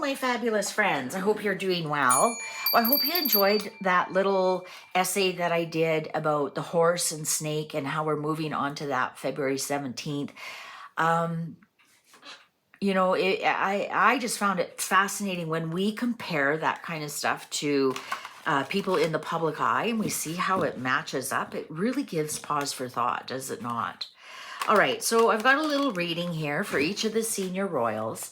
my fabulous friends. I hope you're doing well. Well, I hope you enjoyed that little essay that I did about the horse and snake and how we're moving on to that February 17th. You know, I just found it fascinating when we compare that kind of stuff to people in the public eye and we see how it matches up. It really gives pause for thought, does it not? All right, so I've got a little reading here for each of the senior royals.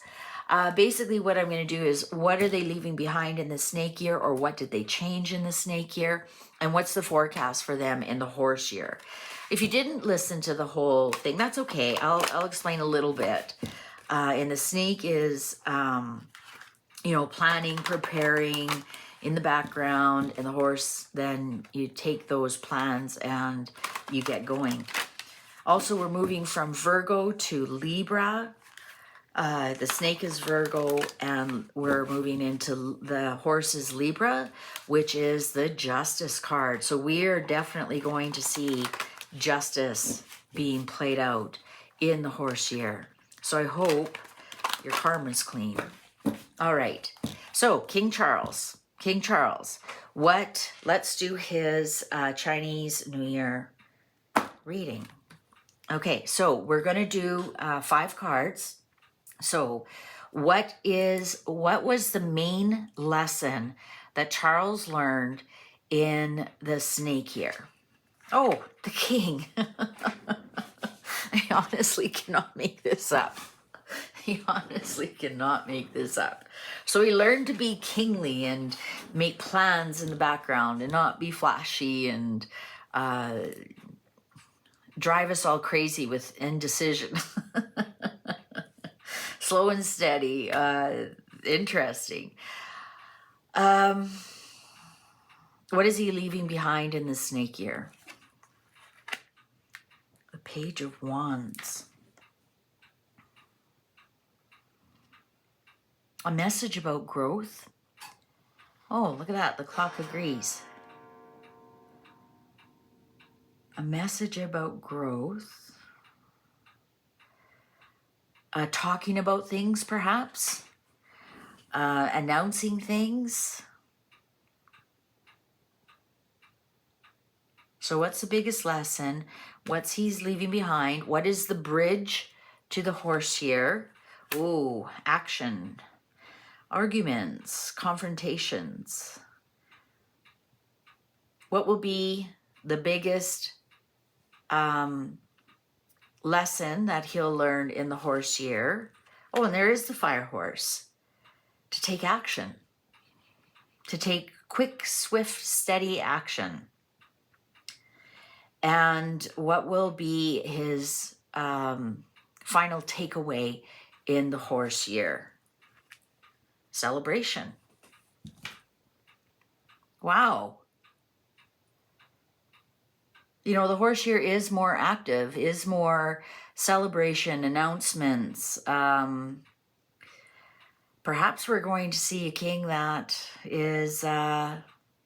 Basically, what I'm going to do is, what are they leaving behind in the snake year, or what did they change in the snake year? And what's the forecast for them in the horse year? If you didn't listen to the whole thing, that's okay. I'll explain a little bit. And the snake is, you know, planning, preparing in the background, and the horse, then you take those plans and you get going. Also, we're moving from Virgo to Libra. The snake is Virgo, and we're moving into the horse is Libra, which is the justice card. So we are definitely going to see justice being played out in the horse year. So I hope your karma's clean. All right. So King Charles, let's do his Chinese New Year reading. Okay, so we're going to do 5 cards. So what was the main lesson that Charles learned in the snake year? Oh, the king. I honestly cannot make this up. He honestly cannot make this up. So he learned to be kingly and make plans in the background and not be flashy and drive us all crazy with indecision. Slow and steady. Interesting. What is he leaving behind in the snake year? The Page of Wands. A message about growth. Oh, look at that. The clock agrees. A message about growth. Talking about things, perhaps. Announcing things. So what's the biggest lesson? What's he's leaving behind? What is the bridge to the horse year? Ooh, action. Arguments, confrontations. What will be the biggest lesson that he'll learn in the horse year? Oh, and there is the fire horse. To take action. To take quick, swift, steady action. And what will be his final takeaway in the horse year? Celebration. Wow. You know, the horse year is more active, is more celebration, announcements. Perhaps we're going to see a king that is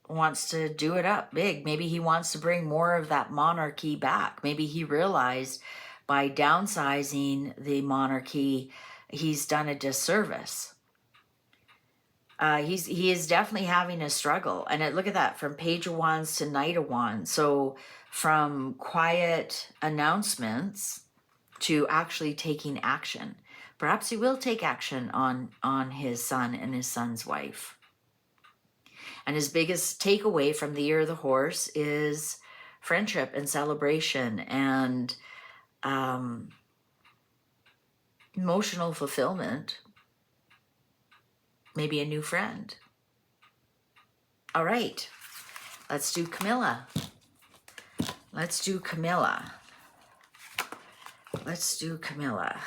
wants to do it up big. Maybe he wants to bring more of that monarchy back. Maybe he realized by downsizing the monarchy, he's done a disservice. He is definitely having a struggle. And look at that, from Page of Wands to Knight of Wands. So from quiet announcements to actually taking action. Perhaps he will take action on his son and his son's wife. And his biggest takeaway from the year of the horse is friendship and celebration and emotional fulfillment. Maybe a new friend. All right, let's do Camilla. Let's do Camilla. Let's do Camilla.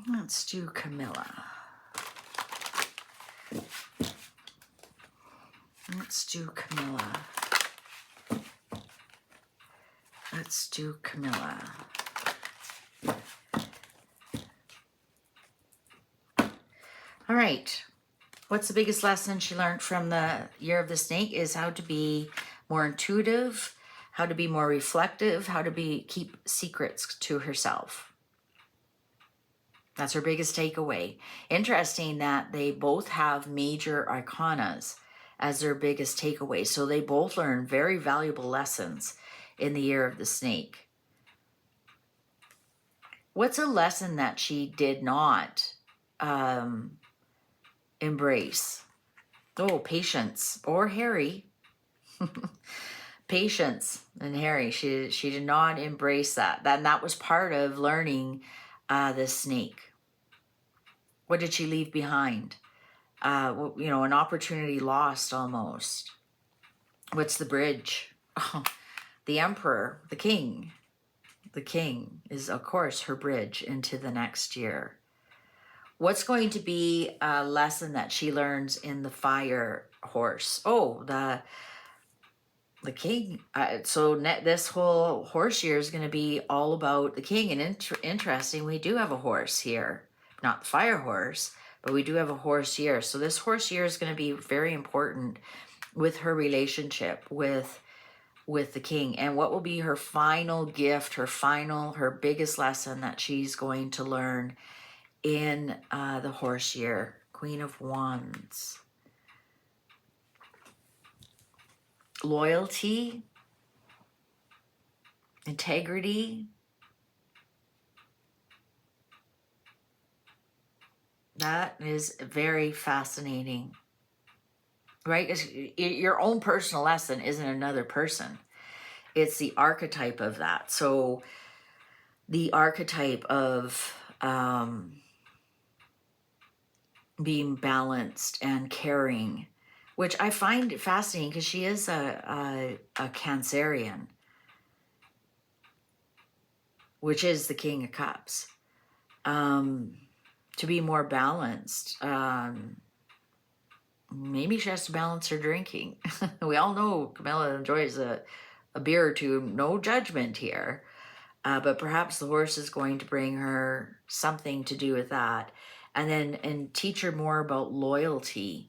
Let's do Camilla. Let's do Camilla. Let's do Camilla. All right. What's the biggest lesson she learned from the year of the snake is how to be more intuitive, how to be more reflective, how to keep secrets to herself. That's her biggest takeaway. Interesting that they both have major arcanas as their biggest takeaway. So they both learn very valuable lessons in the year of the snake. What's a lesson that she did not embrace? Oh, patience. Or Harry. Patience and Harry. She did not embrace that. That was part of learning the snake. What did she leave behind? You know, an opportunity lost almost. What's the bridge? Oh, the emperor, the king. The king is, of course, her bridge into the next year. What's going to be a lesson that she learns in the fire horse? Oh, the king. So this whole horse year is going to be all about the king. And interesting, we do have a horse here. Not the fire horse, but we do have a horse year. So this horse year is going to be very important with her relationship with the king. And what will be her final gift, her biggest lesson that she's going to learn in the horse year? Queen of Wands. Loyalty, integrity. That is very fascinating, right? Your own personal lesson isn't another person. It's the archetype of that. So the archetype of being balanced and caring, which I find fascinating because she is a Cancerian, which is the King of Cups. To be more balanced, maybe she has to balance her drinking. We all know Camilla enjoys a beer or two, no judgment here. But perhaps the horse is going to bring her something to do with that. And teach her more about loyalty,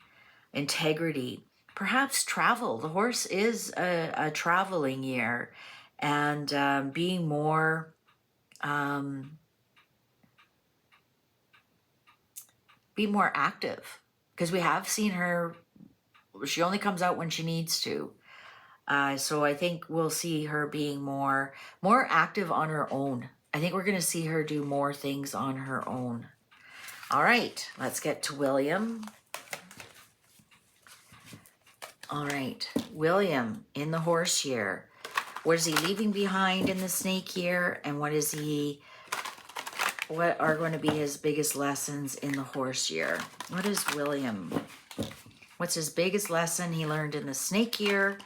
integrity, perhaps travel. The horse is a traveling year, and being more be more active, because we have seen her, she only comes out when she needs to. So I think we'll see her being more active on her own. I think we're going to see her do more things on her own. All right, let's get to William. All right, William in the horse year. What is he leaving behind in the snake year? And what are going to be his biggest lessons in the horse year? What is William? What's his biggest lesson he learned in the snake year?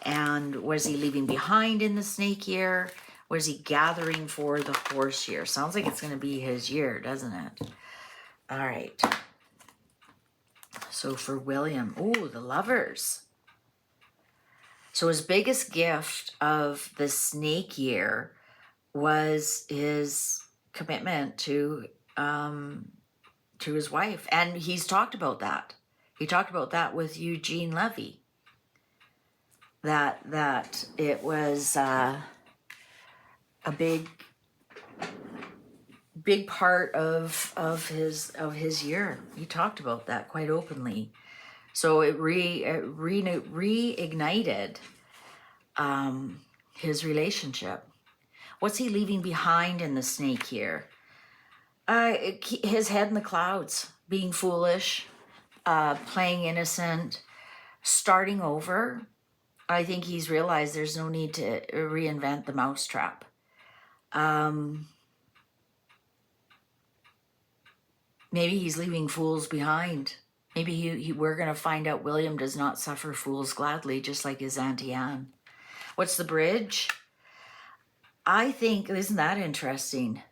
And what is he leaving behind in the snake year? What is he gathering for the horse year? Sounds like it's going to be his year, doesn't it? All right. So for William, ooh, the Lovers. So his biggest gift of the snake year was his commitment to his wife. And he's talked about that. He talked about that with Eugene Levy. That it was a big part of his year. He talked about that quite openly. So it reignited his relationship. What's he leaving behind in the snake year? His head in the clouds, being foolish, playing innocent, starting over. I think he's realized there's no need to reinvent the mousetrap. Maybe he's leaving fools behind. Maybe we're going to find out William does not suffer fools gladly, just like his Auntie Anne. What's the bridge? I think, isn't that interesting?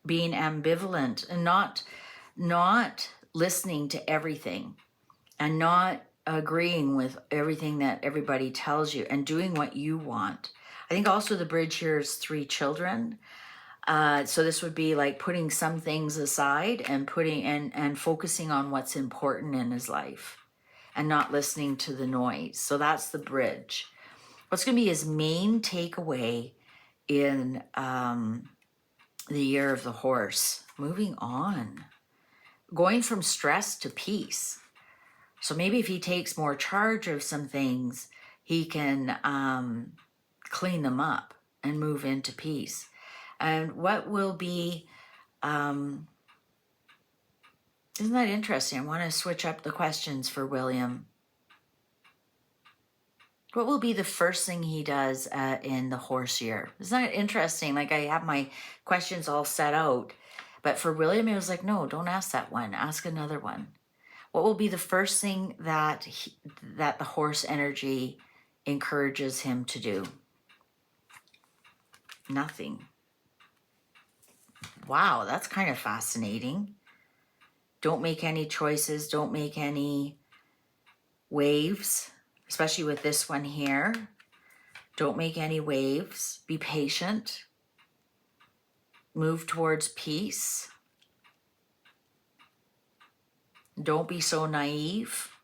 Being ambivalent and not listening to everything and not agreeing with everything that everybody tells you and doing what you want. I think also the bridge here is 3 children. So this would be like putting some things aside and focusing on what's important in his life and not listening to the noise. So that's the bridge. What's going to be his main takeaway in the year of the horse? moving on, going from stress to peace. So maybe if he takes more charge of some things, he can clean them up and move into peace. And what will be, isn't that interesting? I want to switch up the questions for William. What will be the first thing he does in the horse year? Isn't that interesting? Like, I have my questions all set out, but for William, it was like, no, don't ask that one. Ask another one. What will be the first thing that that the horse energy encourages him to do? Nothing. Wow, that's kind of fascinating. Don't make any choices. Don't make any waves, especially with this one here. Don't make any waves. Be patient. Move towards peace. Don't be so naive.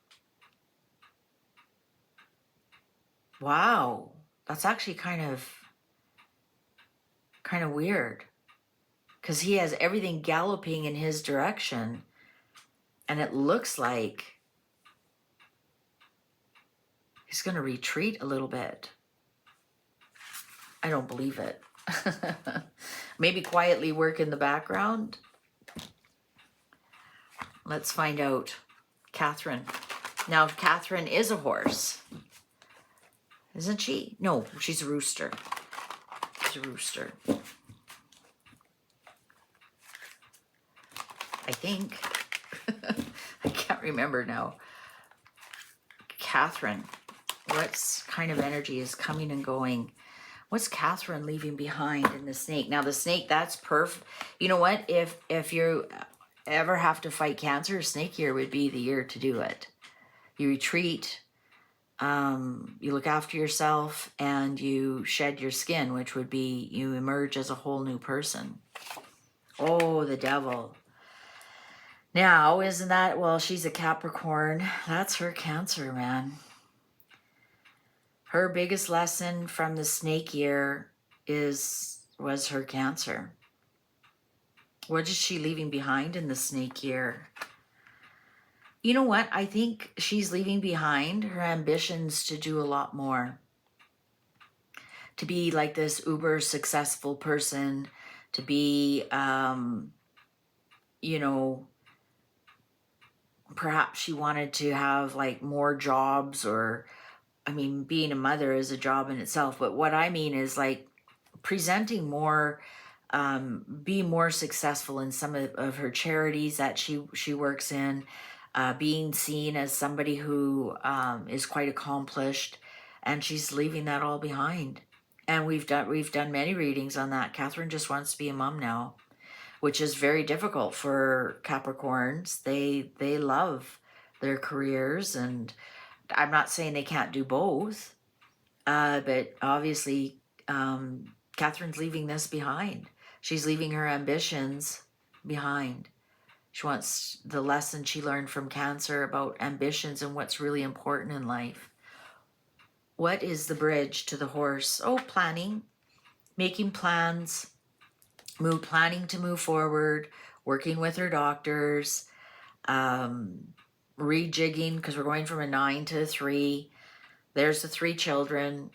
Wow, that's actually kind of weird, because he has everything galloping in his direction, and it looks like he's going to retreat a little bit. I don't believe it. Maybe quietly work in the background. Let's find out. Catherine. Now, Catherine is a horse, isn't she? No, she's a rooster. She's a rooster. I think. I can't remember now. Catherine. What kind of energy is coming and going? What's Catherine leaving behind in the snake? Now, the snake, that's perfect. You know what? If you ever have to fight cancer, snake year would be the year to do it. You retreat, you look after yourself, and you shed your skin, which would be you emerge as a whole new person. Oh, the devil. Now, isn't that, well, she's a Capricorn. That's her Cancer, man. Her biggest lesson from the snake year was her Cancer. What is she leaving behind in the snake year? You know what? I think she's leaving behind her ambitions to do a lot more. To be like this uber successful person, to be, you know, perhaps she wanted to have like more jobs, or, I mean, being a mother is a job in itself, but what I mean is like presenting more, be more successful in some of her charities that she works in, being seen as somebody who is quite accomplished, and she's leaving that all behind. And we've done many readings on that. Catherine just wants to be a mom now, which is very difficult for Capricorns. They love their careers, and I'm not saying they can't do both, but obviously Catherine's leaving this behind. She's leaving her ambitions behind. She wants the lesson she learned from Cancer about ambitions and what's really important in life. What is the bridge to the horse? Oh, planning, making plans, planning to move forward, working with her doctors, rejigging, because we're going from a 9 to a 3. There's the 3 children.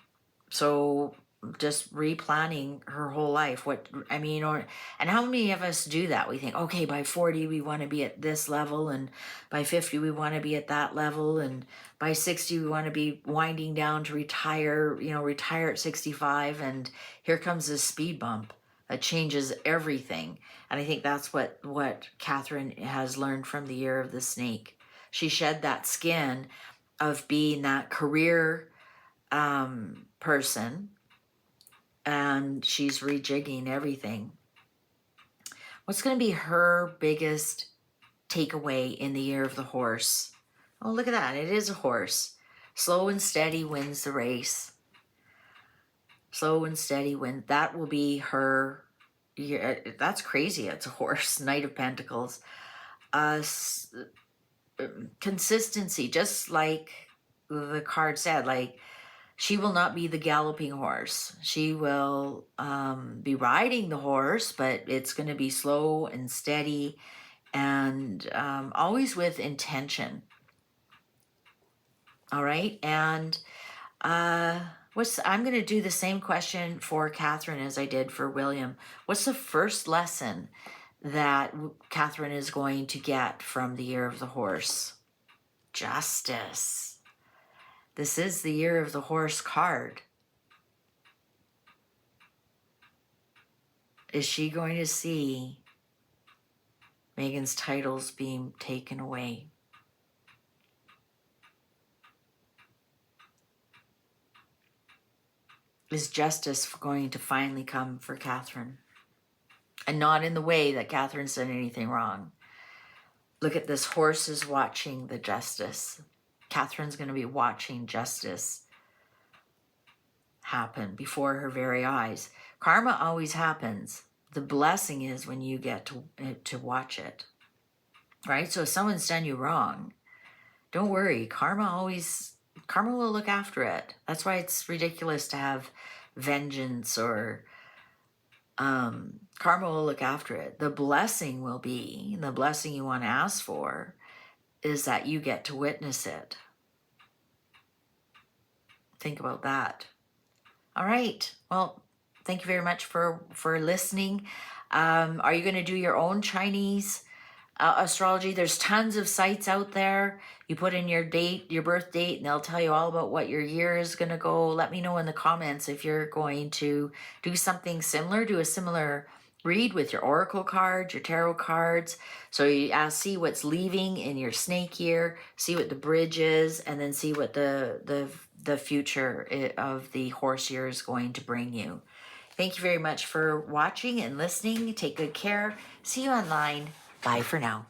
So just replanning her whole life. What, I mean, and how many of us do that? We think, okay, by 40 we want to be at this level, and by 50 we want to be at that level, and by 60 we want to be winding down to retire, you know, retire at 65, and here comes this speed bump that changes everything. And I think that's what Catherine has learned from the year of the snake. She shed that skin of being that career person, and she's rejigging everything. What's going to be her biggest takeaway in the year of the horse? Oh, look at that. It is a horse. Slow and steady wins the race. Slow and steady wins. That will be her. Yeah, that's crazy. It's a horse. Knight of Pentacles. Consistency, just like the card said, like She will not be the galloping horse. She will be riding the horse, but it's going to be slow and steady and always with intention. All right. And I'm going to do the same question for Catherine as I did for William. What's the first lesson that Catherine is going to get from the year of the horse? Justice. This is the year of the horse card. Is she going to see Megan's titles being taken away? Is justice going to finally come for Catherine? And not in the way that Catherine's done anything wrong. Look at this, horse is watching the justice. Catherine's going to be watching justice happen before her very eyes. Karma always happens. The blessing is when you get to watch it, right? So if someone's done you wrong, don't worry. Karma will look after it. That's why it's ridiculous to have vengeance or karma will look after it. The blessing will be, the blessing you want to ask for is that you get to witness it. Think about that. All right. Well, thank you very much for listening. Are you going to do your own Chinese astrology? There's tons of sites out there. You put in your date, your birth date, and they'll tell you all about what your year is going to go. Let me know in the comments if you're going to do something similar, do a similar read with your oracle cards, your tarot cards. So you see what's leaving in your snake year, see what the bridge is, and then see what the future of the horse year is going to bring you. Thank you very much for watching and listening. Take good care. See you online. Bye for now.